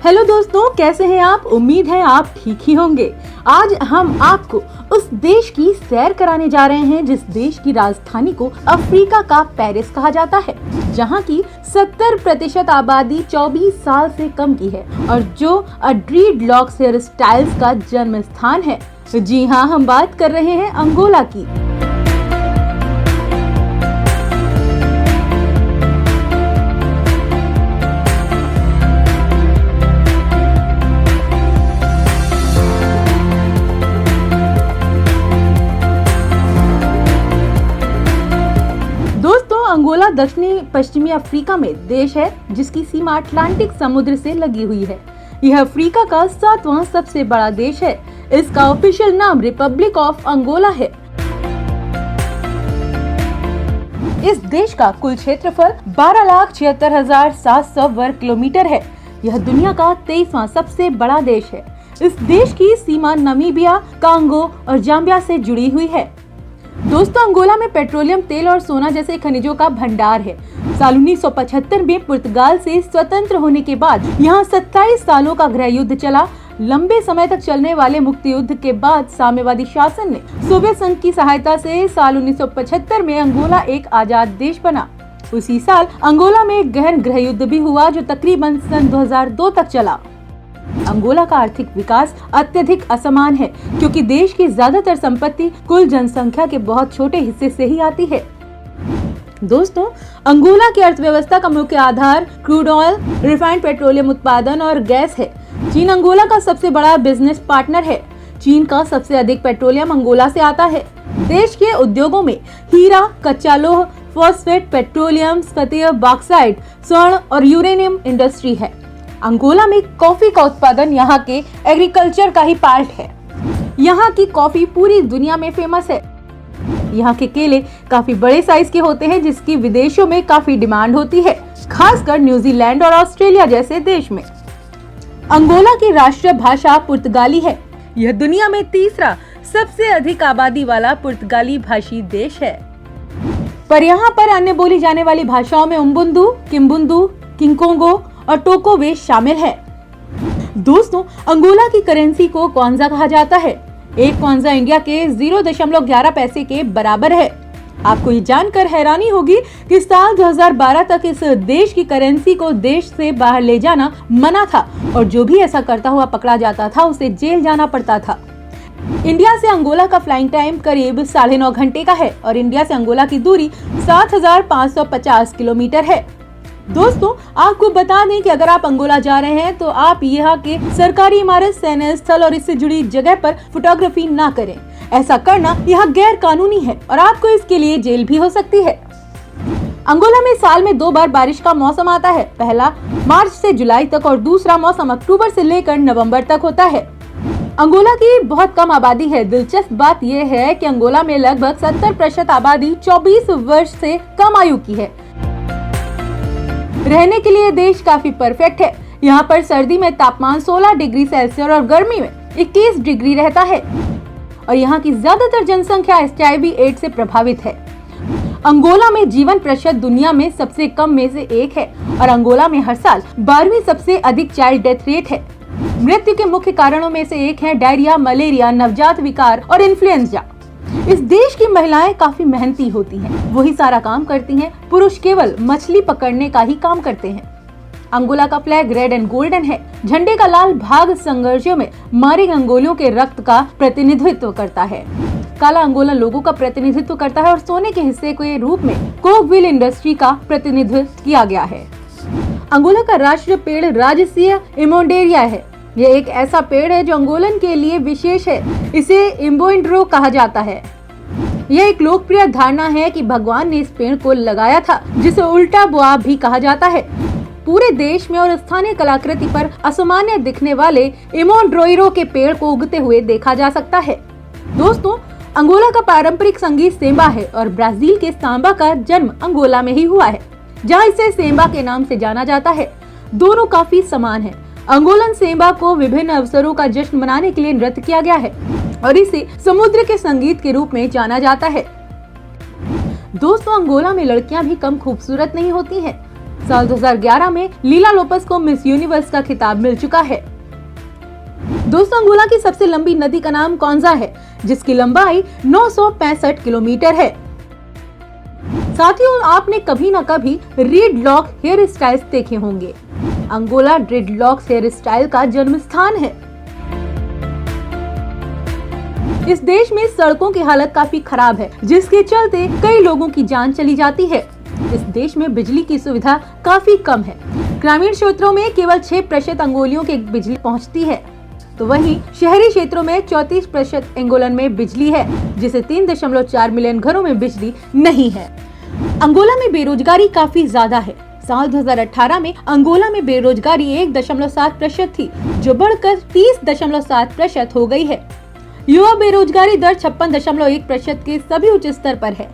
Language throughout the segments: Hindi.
हेलो दोस्तों, कैसे हैं आप? उम्मीद है आप ठीक ही होंगे। आज हम आपको उस देश की सैर कराने जा रहे हैं जिस देश की राजधानी को अफ्रीका का पेरिस कहा जाता है, जहां की 70% आबादी 24 साल से कम की है और जो ड्रीडलॉक्स हेयर स्टाइल्स का जन्म स्थान है। जी हाँ, हम बात कर रहे हैं अंगोला की। दोस्तों, अंगोला दक्षिणी पश्चिमी अफ्रीका में देश है जिसकी सीमा अटलांटिक समुद्र से लगी हुई है। यह अफ्रीका का 7वां सबसे बड़ा देश है। इसका ऑफिशियल नाम रिपब्लिक ऑफ अंगोला है। इस देश का कुल क्षेत्रफल 12,76,700 वर्ग किलोमीटर है। यह दुनिया का 23वां सबसे बड़ा देश है। इस देश की सीमा नामीबिया, कांगो और जाम्बिया से जुड़ी हुई है। दोस्तों, अंगोला में पेट्रोलियम, तेल और सोना जैसे खनिजों का भंडार है। साल 1975 में पुर्तगाल से स्वतंत्र होने के बाद यहाँ 27 सालों का गृह युद्ध चला। लंबे समय तक चलने वाले मुक्ति युद्ध के बाद साम्यवादी शासन ने सोवियत संघ की सहायता से साल 1975 में अंगोला एक आजाद देश बना। उसी साल अंगोला में एक गहन गृह युद्ध भी हुआ जो तकरीबन सन 2002 तक चला। अंगोला का आर्थिक विकास अत्यधिक असमान है क्योंकि देश की ज्यादातर संपत्ति कुल जनसंख्या के बहुत छोटे हिस्से से ही आती है। दोस्तों, अंगोला की अर्थव्यवस्था का मुख्य आधार क्रूड ऑयल, रिफाइंड पेट्रोलियम उत्पादन और गैस है। चीन अंगोला का सबसे बड़ा बिजनेस पार्टनर है। चीन का सबसे अधिक पेट्रोलियम अंगोला से आता है। देश के उद्योगों में हीरा, कच्चा लोह, फॉस्फेट, पेट्रोलियम, स्फटिक, बॉक्साइट, स्वर्ण और यूरेनियम इंडस्ट्री है। अंगोला में कॉफी का उत्पादन यहाँ के एग्रीकल्चर का ही पार्ट है। यहाँ की कॉफी पूरी दुनिया में फेमस है। यहाँ के केले काफी बड़े साइज के होते हैं जिसकी विदेशों में काफी डिमांड होती है, खासकर न्यूजीलैंड और ऑस्ट्रेलिया जैसे देश में। अंगोला की राष्ट्रीय भाषा पुर्तगाली है। यह दुनिया में तीसरा सबसे अधिक आबादी वाला पुर्तगाली भाषी देश है। पर यहाँ पर अन्य बोली जाने वाली भाषाओं में उम्बुंदू, किम्बुंदू, किंकोंगो और टोकोवे शामिल है। दोस्तों, अंगोला की करेंसी को क्वांजा कहा जाता है। एक क्वांजा इंडिया के 0.11 पैसे के बराबर है। आपको ये जानकर हैरानी होगी कि साल 2012 तक इस देश की करेंसी को देश से बाहर ले जाना मना था और जो भी ऐसा करता हुआ पकड़ा जाता था उसे जेल जाना पड़ता था। इंडिया से अंगोला का फ्लाइंग टाइम करीब 9.5 घंटे का है और इंडिया से अंगोला की दूरी 7,550 किलोमीटर है। दोस्तों, आपको बता दें कि अगर आप अंगोला जा रहे हैं तो आप यहाँ के सरकारी इमारत, सैन्य स्थल और इससे जुड़ी जगह पर फोटोग्राफी ना करें। ऐसा करना यहाँ गैर कानूनी है और आपको इसके लिए जेल भी हो सकती है। अंगोला में साल में 2 बार बारिश का मौसम आता है। पहला मार्च से जुलाई तक और दूसरा मौसम अक्टूबर से लेकर नवंबर तक होता है। अंगोला की बहुत कम आबादी है। दिलचस्प बात यह है कि अंगोला में लगभग 70% आबादी 24 वर्ष से कम आयु की है। रहने के लिए देश काफी परफेक्ट है। यहाँ पर सर्दी में तापमान 16 डिग्री सेल्सियस और गर्मी में 21 डिग्री रहता है और यहाँ की ज्यादातर जनसंख्या HIV एड्स से प्रभावित है। अंगोला में जीवन प्रतिशत दुनिया में सबसे कम में से एक है और अंगोला में हर साल 12वीं सबसे अधिक चाइल्ड डेथ रेट है। मृत्यु के मुख्य कारणों में से एक है डायरिया, मलेरिया, नवजात विकार और इन्फ्लुएंजा। इस देश की महिलाएं काफी मेहनती होती हैं। वही सारा काम करती हैं। पुरुष केवल मछली पकड़ने का ही काम करते हैं। अंगोला का फ्लैग रेड एंड गोल्डन है। झंडे का लाल भाग संघर्षों में मारे अंगोलियों के रक्त का प्रतिनिधित्व करता है। काला अंगोलन लोगों का प्रतिनिधित्व करता है और सोने के हिस्से के रूप में कोकविल इंडस्ट्री का प्रतिनिधित्व किया गया है। अंगोला का राष्ट्रीय पेड़ राजसीय इमोंडेरिया है। यह एक ऐसा पेड़ है जो अंगोलन के लिए विशेष है। इसे इम्बोइंड्रो कहा जाता है। यह एक लोकप्रिय धारणा है कि भगवान ने इस पेड़ को लगाया था, जिसे उल्टा बुआ भी कहा जाता है। पूरे देश में और स्थानीय कलाकृति पर असामान्य दिखने वाले इमोंड्रोइरो के पेड़ को उगते हुए देखा जा सकता है। दोस्तों, अंगोला का पारंपरिक संगीत सेंबा है और ब्राजील के सांबा का जन्म अंगोला में ही हुआ है, जहाँ इसे सेंबा के नाम से जाना जाता है। दोनों काफी समान है। अंगोलन सेंबा को विभिन्न अवसरों का जश्न मनाने के लिए नृत्य किया गया है और इसे समुद्र के संगीत के रूप में जाना जाता है। दोस्तों, अंगोला में लड़कियां भी कम खूबसूरत नहीं होती हैं। साल 2011 में लीला लोपेस को मिस यूनिवर्स का खिताब मिल चुका है। दोस्तों, अंगोला की सबसे लंबी नदी का नाम कौनसा है, जिसकी लंबाई 965 किलोमीटर है। साथियों, आपने कभी न कभी ड्रेडलॉक हेयर स्टाइल्स देखे होंगे। अंगोला ड्रेडलॉक हेयर स्टाइल का जन्म स्थान है। इस देश में सड़कों की हालत काफी खराब है, जिसके चलते कई लोगों की जान चली जाती है। इस देश में बिजली की सुविधा काफी कम है। ग्रामीण क्षेत्रों में केवल 6% अंगोलियों की बिजली पहुंचती है, तो वहीं शहरी क्षेत्रों में 34% अंगोलन में बिजली है, जिसे 3.4 मिलियन घरों में बिजली नहीं है। अंगोला में बेरोजगारी काफी ज्यादा है। साल 2018 में अंगोला में बेरोजगारी 1.7% थी, जो बढ़कर 30.7% हो गई है। युवा बेरोजगारी दर 56.1% के सभी उच्च स्तर पर है।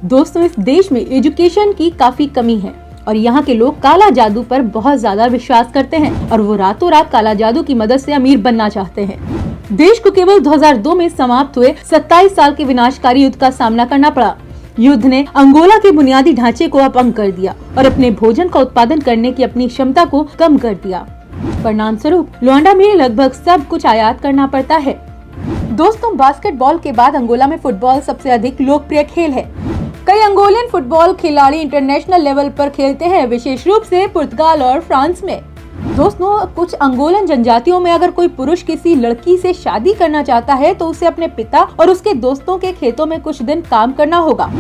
दोस्तों, इस देश में एजुकेशन की काफी कमी है और यहाँ के लोग काला जादू पर बहुत ज्यादा विश्वास करते हैं और वो रातों रात काला जादू की मदद से अमीर बनना चाहते हैं। देश को केवल 2002 में समाप्त हुए 27 साल के विनाशकारी युद्ध का सामना करना पड़ा। युद्ध ने अंगोला के बुनियादी ढांचे को अपंग कर दिया और अपने भोजन का उत्पादन करने की अपनी क्षमता को कम कर दिया। परिणाम स्वरूप लुआंडा में लगभग सब कुछ आयात करना पड़ता है। दोस्तों, बास्केटबॉल के बाद अंगोला में फुटबॉल सबसे अधिक लोकप्रिय खेल है। कई अंगोलियन फुटबॉल खिलाड़ी इंटरनेशनल लेवल पर खेलते हैं, विशेष रूप से पुर्तगाल और फ्रांस में। दोस्तों, कुछ अंगोलन जनजातियों में अगर कोई पुरुष किसी लड़की से शादी करना चाहता है तो उसे अपने पिता और उसके दोस्तों के खेतों में कुछ दिन काम करना होगा।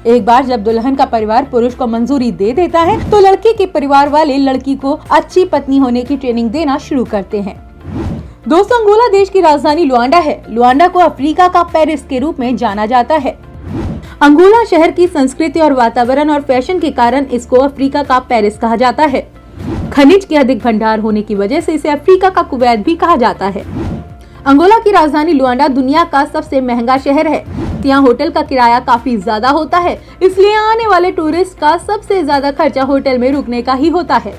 एक बार जब दुल्हन का परिवार पुरुष को मंजूरी दे देता है तो लड़की के परिवार वाले लड़की को अच्छी पत्नी होने की ट्रेनिंग देना शुरू करते हैं। दोस्तों, अंगोला देश की राजधानी लुआंडा है। लुआंडा को अफ्रीका का पेरिस के रूप में जाना जाता है। अंगोला शहर की संस्कृति और वातावरण और फैशन के कारण इसको अफ्रीका का पेरिस कहा जाता है। खनिज के अधिक भंडार होने की वजह से इसे अफ्रीका का कुवैत भी कहा जाता है। अंगोला की राजधानी लुआंडा दुनिया का सबसे महंगा शहर है। यहाँ होटल का किराया काफी ज्यादा होता है, इसलिए आने वाले टूरिस्ट का सबसे ज्यादा खर्चा होटल में रुकने का ही होता है।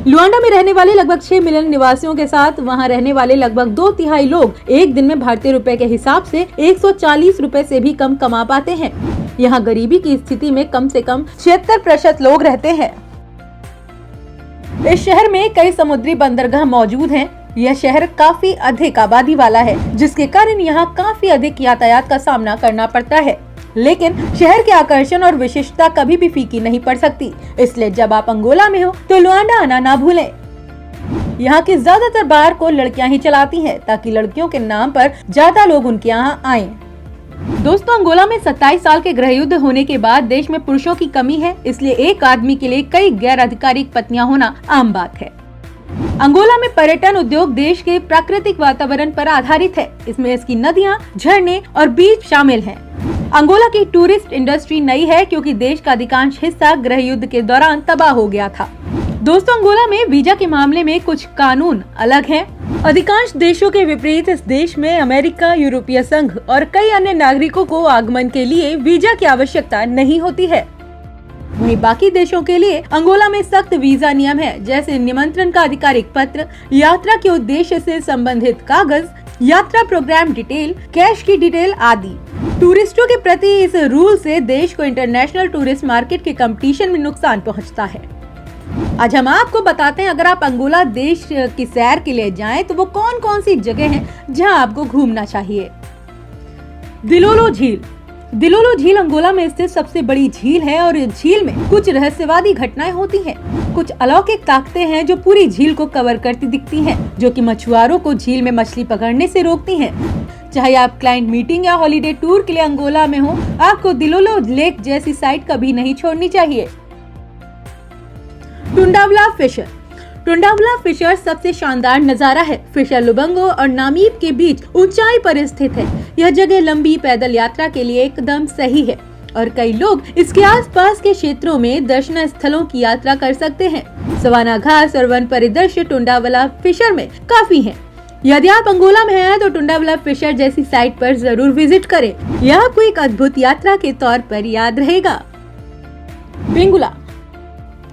लुआंडा में रहने वाले लगभग 6 मिलियन निवासियों के साथ वहां रहने वाले लगभग 2/3 लोग एक दिन में भारतीय रुपए के हिसाब से 140 रुपए से भी कम कमा पाते हैं। यहाँ गरीबी की स्थिति में कम से कम 76% लोग रहते हैं। इस शहर में कई समुद्री बंदरगाह मौजूद हैं। यह शहर काफी अधिक आबादी वाला है, जिसके कारण यहाँ काफी अधिक यातायात का सामना करना पड़ता है। लेकिन शहर के आकर्षण और विशिष्टता कभी भी फीकी नहीं पड़ सकती, इसलिए जब आप अंगोला में हो तो लुआंडा आना ना भूलें। यहाँ की ज्यादातर बार को लड़कियां ही चलाती हैं, ताकि लड़कियों के नाम पर ज्यादा लोग उनके यहाँ आएं। दोस्तों, अंगोला में 27 साल के गृह युद्ध होने के बाद देश में पुरुषों की कमी है, इसलिए एक आदमी के लिए कई गैर आधिकारिक पत्नियां होना आम बात है। अंगोला में पर्यटन उद्योग देश के प्राकृतिक वातावरण पर आधारित है। इसमें इसकी नदियां, झरने और बीच शामिल हैं। अंगोला की टूरिस्ट इंडस्ट्री नई है, क्योंकि देश का अधिकांश हिस्सा गृह युद्ध के दौरान तबाह हो गया था। दोस्तों, अंगोला में वीजा के मामले में कुछ कानून अलग हैं। अधिकांश देशों के विपरीत इस देश में अमेरिका, यूरोपीय संघ और कई अन्य नागरिकों को आगमन के लिए वीजा की आवश्यकता नहीं होती है। वहीं बाकी देशों के लिए अंगोला में सख्त वीजा नियम है, जैसे निमंत्रण का आधिकारिक पत्र, यात्रा के उद्देश्य से संबंधित कागज, यात्रा प्रोग्राम डिटेल, कैश की डिटेल आदि। टूरिस्टों के प्रति इस रूल से देश को इंटरनेशनल टूरिस्ट मार्केट के कंपटीशन में नुकसान पहुंचता है। आज हम आपको बताते हैं, अगर आप अंगोला देश की सैर के लिए जाएं तो वो कौन कौन सी जगह हैं जहां आपको घूमना चाहिए। दिलोलो झील। दिलोलो झील अंगोला में स्थित सबसे बड़ी झील है और इस झील में कुछ रहस्यवादी घटनाएं होती हैं। कुछ अलौकिक ताकतें हैं जो पूरी झील को कवर करती दिखती हैं, जो कि मछुआरों को झील में मछली पकड़ने से रोकती हैं। चाहे आप क्लाइंट मीटिंग या हॉलिडे टूर के लिए अंगोला में हो, आपको दिलोलो लेक जैसी साइट कभी नहीं छोड़नी चाहिए। टुंडावला फिशर। टुंडावला फिशर सबसे शानदार नजारा है। फिशर लुबंगो और नामीब के बीच ऊंचाई पर स्थित है। यह जगह लंबी पैदल यात्रा के लिए एकदम सही है और कई लोग इसके आसपास के क्षेत्रों में दर्शनीय स्थलों की यात्रा कर सकते हैं। सवाना घास और वन परिदृश्य टुंडावला फिशर में काफी है। यदि आप अंगोला में हैं तो टुंडावला फिशर जैसी साइट पर जरूर विजिट करें। यह आपको एक अद्भुत यात्रा के तौर पर याद रहेगा। बेंगुला।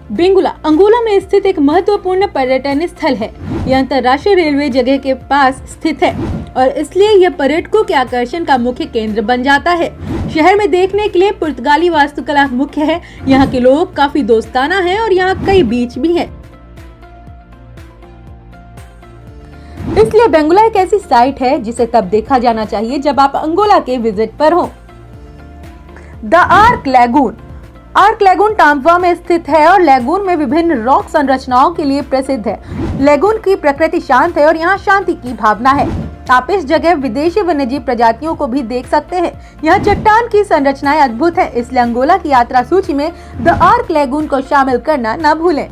बेंगुला अंगोला में स्थित एक महत्वपूर्ण पर्यटन स्थल है। यह अंतर्राष्ट्रीय रेलवे जगह के पास स्थित है और इसलिए यह पर्यटकों के आकर्षण का मुख्य केंद्र बन जाता है। शहर में देखने के लिए पुर्तगाली वास्तुकला मुख्य है। यहाँ के लोग काफी दोस्ताना हैं और यहाँ कई बीच भी हैं। इसलिए बेंगुला एक ऐसी साइट है जिसे तब देखा जाना चाहिए जब आप अंगोला के विजिट पर हो। द आर्क लैगून टाम्पवा में स्थित है और लैगून में विभिन्न रॉक संरचनाओं के लिए प्रसिद्ध है। लैगून की प्रकृति शांत है और यहाँ शांति की भावना है। आप इस जगह विदेशी वन्यजीव प्रजातियों को भी देख सकते हैं। यहाँ चट्टान की संरचनाएं अद्भुत है, इसलिए अंगोला की यात्रा सूची में द आर्क लैगून को शामिल करना न भूलें।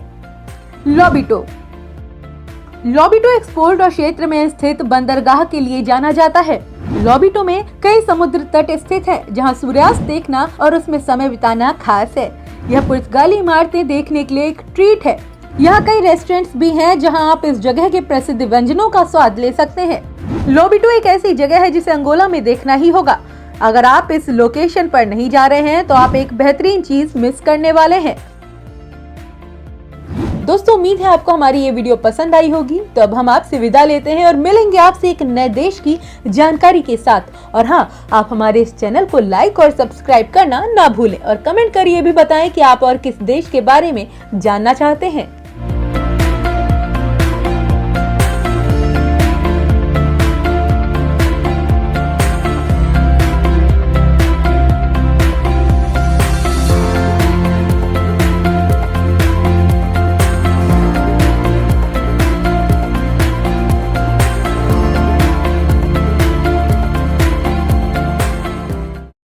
लोबिटो एक्सपोर्ट और क्षेत्र में स्थित बंदरगाह के लिए जाना जाता है। लोबिटो में कई समुद्र तट स्थित है, जहां सूर्यास्त देखना और उसमें समय बिताना खास है। यह पुर्तगाली इमारतें देखने के लिए एक ट्रीट है। यहाँ कई रेस्टोरेंट्स भी हैं, जहां आप इस जगह के प्रसिद्ध व्यंजनों का स्वाद ले सकते हैं। लोबिटो एक ऐसी जगह है जिसे अंगोला में देखना ही होगा। अगर आप इस लोकेशन पर नहीं जा रहे हैं तो आप एक बेहतरीन चीज मिस करने वाले हैं। दोस्तों, उम्मीद है आपको हमारी ये वीडियो पसंद आई होगी। तो अब हम आपसे विदा लेते हैं और मिलेंगे आपसे एक नए देश की जानकारी के साथ। और हाँ, आप हमारे इस चैनल को लाइक और सब्सक्राइब करना ना भूलें और कमेंट कर ये भी बताएं कि आप और किस देश के बारे में जानना चाहते हैं।